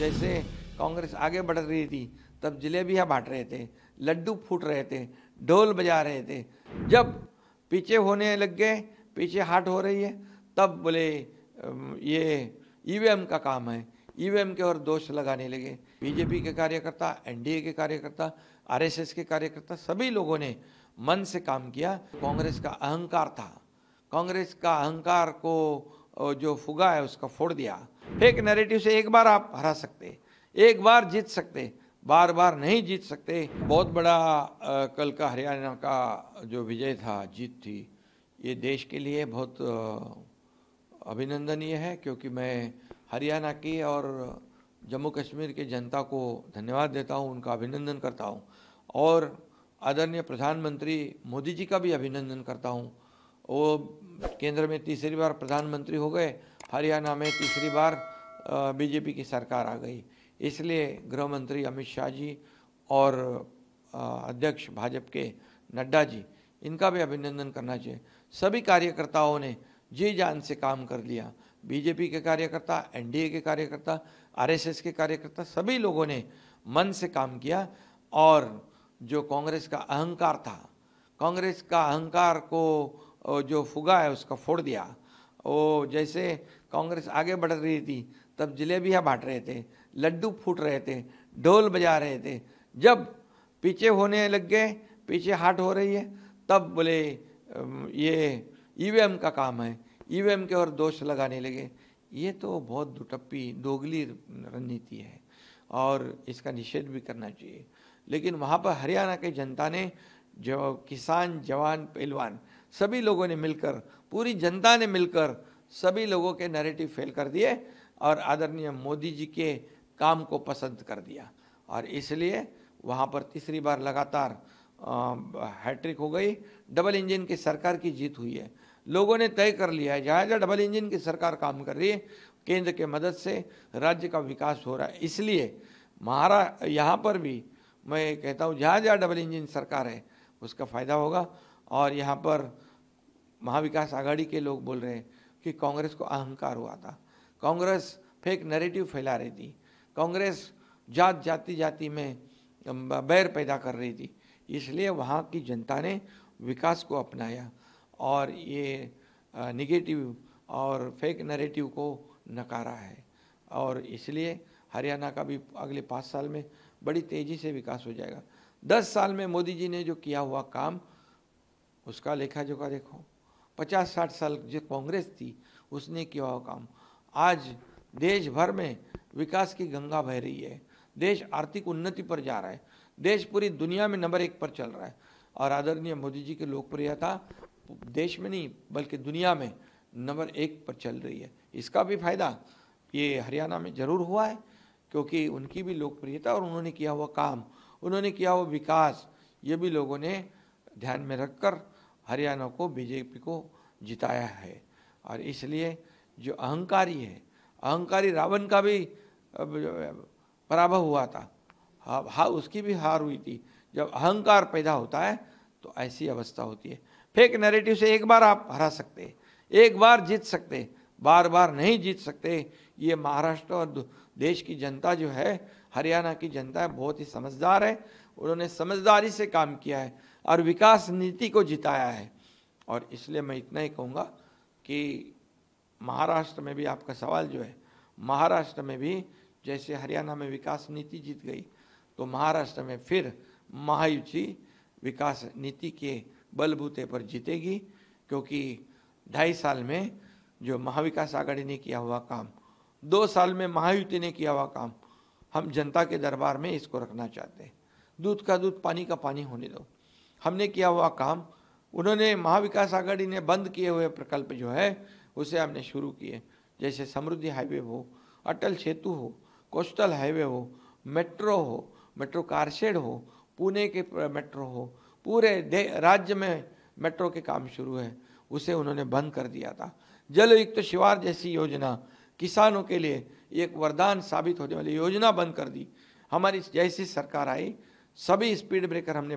जैसे कांग्रेस आगे बढ़ रही थी तब जलेबियां बांट रहे थे, लड्डू फूट रहे थे, ढोल बजा रहे थे। जब पीछे होने लग गए, पीछे हाट हो रही है, तब बोले ये ईवीएम का काम है, ईवीएम के और दोष लगाने लगे। बीजेपी के कार्यकर्ता, एनडीए के कार्यकर्ता, आरएसएस के कार्यकर्ता, सभी लोगों ने मन से काम किया। कांग्रेस का अहंकार था, कांग्रेस का अहंकार को जो फुगा है उसका फोड़ दिया। फेक नैरेटिव से एक बार आप हरा सकते, एक बार जीत सकते, बार बार नहीं जीत सकते। बहुत बड़ा कल का हरियाणा का जो विजय था, जीत थी, ये देश के लिए बहुत अभिनंदनीय है, क्योंकि मैं हरियाणा की और जम्मू कश्मीर की जनता को धन्यवाद देता हूँ, उनका अभिनंदन करता हूँ और आदरणीय प्रधानमंत्री मोदी जी का भी अभिनंदन करता हूँ। वो केंद्र में तीसरी बार प्रधानमंत्री हो गए, हरियाणा में तीसरी बार बीजेपी की सरकार आ गई। इसलिए गृह मंत्री अमित शाह जी और अध्यक्ष भाजपा के नड्डा जी, इनका भी अभिनंदन करना चाहिए। सभी कार्यकर्ताओं ने जी जान से काम कर लिया। बीजेपी के कार्यकर्ता, एनडीए के कार्यकर्ता, आरएसएस के कार्यकर्ता, सभी लोगों ने मन से काम किया और जो कांग्रेस का अहंकार था, कांग्रेस का अहंकार को जो फुगा है उसका फोड़ दिया। वो जैसे कांग्रेस आगे बढ़ रही थी तब जलेबियां बांट रहे थे, लड्डू फूट रहे थे, ढोल बजा रहे थे। जब पीछे होने लग गए, पीछे हाट हो रही है, तब बोले ये ईवीएम का काम है, ईवीएम के और दोष लगाने लगे। ये तो बहुत दुटप्पी, दोगली रणनीति है और इसका निषेध भी करना चाहिए। लेकिन वहाँ पर हरियाणा की जनता ने, जो किसान, जवान, पहलवान, सभी लोगों ने मिलकर, पूरी जनता ने मिलकर सभी लोगों के नैरेटिव फेल कर दिए और आदरणीय मोदी जी के काम को पसंद कर दिया और इसलिए वहाँ पर तीसरी बार लगातार हैट्रिक हो गई। डबल इंजन की सरकार की जीत हुई है। लोगों ने तय कर लिया है, जहाँ जहाँ डबल इंजन की सरकार काम कर रही है, केंद्र के मदद से राज्य का विकास हो रहा है। इसलिए यहाँ पर भी मैं कहता हूँ, जहाँ जहाँ डबल इंजन सरकार है उसका फायदा होगा। और यहाँ पर महाविकास आघाड़ी के लोग बोल रहे हैं कि कांग्रेस को अहंकार हुआ था, कांग्रेस फेक नैरेटिव फैला रही थी, कांग्रेस जाति में बैर पैदा कर रही थी। इसलिए वहाँ की जनता ने विकास को अपनाया और ये निगेटिव और फेक नैरेटिव को नकारा है और इसलिए हरियाणा का भी अगले 5 साल में बड़ी तेज़ी से विकास हो जाएगा। 10 साल में मोदी जी ने जो किया हुआ काम, उसका लेखा जोखा देखो। 50-60 साल जो कांग्रेस थी उसने किया हुआ काम, आज देश भर में विकास की गंगा बह रही है, देश आर्थिक उन्नति पर जा रहा है, देश पूरी दुनिया में नंबर 1 पर चल रहा है और आदरणीय मोदी जी की लोकप्रियता देश में नहीं बल्कि दुनिया में नंबर 1 पर चल रही है। इसका भी फायदा ये हरियाणा में जरूर हुआ है, क्योंकि उनकी भी लोकप्रियता और उन्होंने किया हुआ काम, उन्होंने किया हुआ विकास, ये भी लोगों ने ध्यान में रखकर हरियाणा को, बीजेपी को जिताया है। और इसलिए जो अहंकारी है, अहंकारी रावण का भी पराभव हुआ था, उसकी भी हार हुई थी। जब अहंकार पैदा होता है तो ऐसी अवस्था होती है। फेक नैरेटिव से एक बार आप हरा सकते, एक बार जीत सकते, बार बार नहीं जीत सकते। ये महाराष्ट्र और देश की जनता जो है, हरियाणा की जनता है, बहुत ही समझदार है। उन्होंने समझदारी से काम किया है और विकास नीति को जिताया है। और इसलिए मैं इतना ही कहूँगा कि महाराष्ट्र में भी आपका सवाल जो है, महाराष्ट्र में भी जैसे हरियाणा में विकास नीति जीत गई, तो महाराष्ट्र में फिर महायुति विकास नीति के बलबूते पर जीतेगी, क्योंकि 2.5 साल में जो महाविकास आघाड़ी ने किया हुआ काम, 2 साल में महायुति ने किया हुआ काम, हम जनता के दरबार में इसको रखना चाहते हैं। दूध का दूध, पानी का पानी होने दो। हमने किया हुआ काम, उन्होंने महाविकास आघाड़ी ने बंद किए हुए प्रकल्प जो है उसे हमने शुरू किए, जैसे समृद्धि हाईवे हो, अटल सेतु हो, कोस्टल हाईवे हो, मेट्रो हो, मेट्रो कारशेड हो, पुणे के मेट्रो हो, पूरे राज्य में मेट्रो के काम शुरू है, उसे उन्होंने बंद कर दिया था। जलयुक्त शिवार जैसी योजना, किसानों के लिए एक वरदान साबित होने वाली योजना बंद कर दी। हमारी जैसी सरकार आई, सभी स्पीड ब्रेकर हमने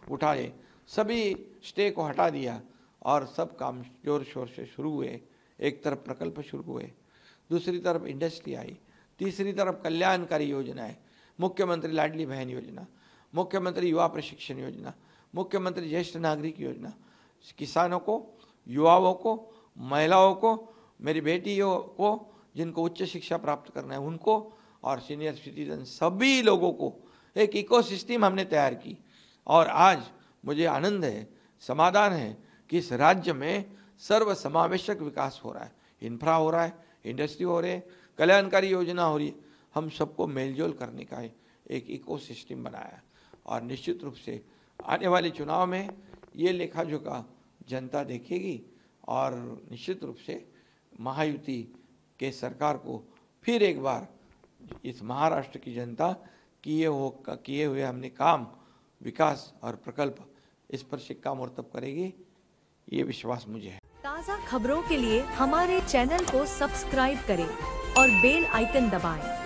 उठाए, सभी स्टे को हटा दिया और सब काम जोर शोर से शुरू हुए। एक तरफ प्रकल्प शुरू हुए, दूसरी तरफ इंडस्ट्री आई, तीसरी तरफ कल्याणकारी योजनाएं, मुख्यमंत्री लाडली बहन योजना, मुख्यमंत्री युवा प्रशिक्षण योजना, मुख्यमंत्री ज्येष्ठ नागरिक योजना, किसानों को, युवाओं को, महिलाओं को, मेरी बेटियों को जिनको उच्च शिक्षा प्राप्त करना है उनको, और सीनियर सिटीजन सभी लोगों को एक इकोसिस्टम हमने तैयार की। और आज मुझे आनंद है, समाधान है कि इस राज्य में सर्वसमावेशक विकास हो रहा है, इंफ्रा हो रहा है, इंडस्ट्री हो रही है, कल्याणकारी योजना हो रही है। हम सबको मेलजोल करने का एक इकोसिस्टम बनाया है। और निश्चित रूप से आने वाले चुनाव में ये लेखा जोखा जनता देखेगी और निश्चित रूप से महायुति के सरकार को फिर एक बार इस महाराष्ट्र की जनता किए हुए हमने काम, विकास और प्रकल्प, इस पर शिक्कामोर्तब करेगी, ये विश्वास मुझे है। ताज़ा खबरों के लिए हमारे चैनल को सब्सक्राइब करें और बेल आइकन दबाएं।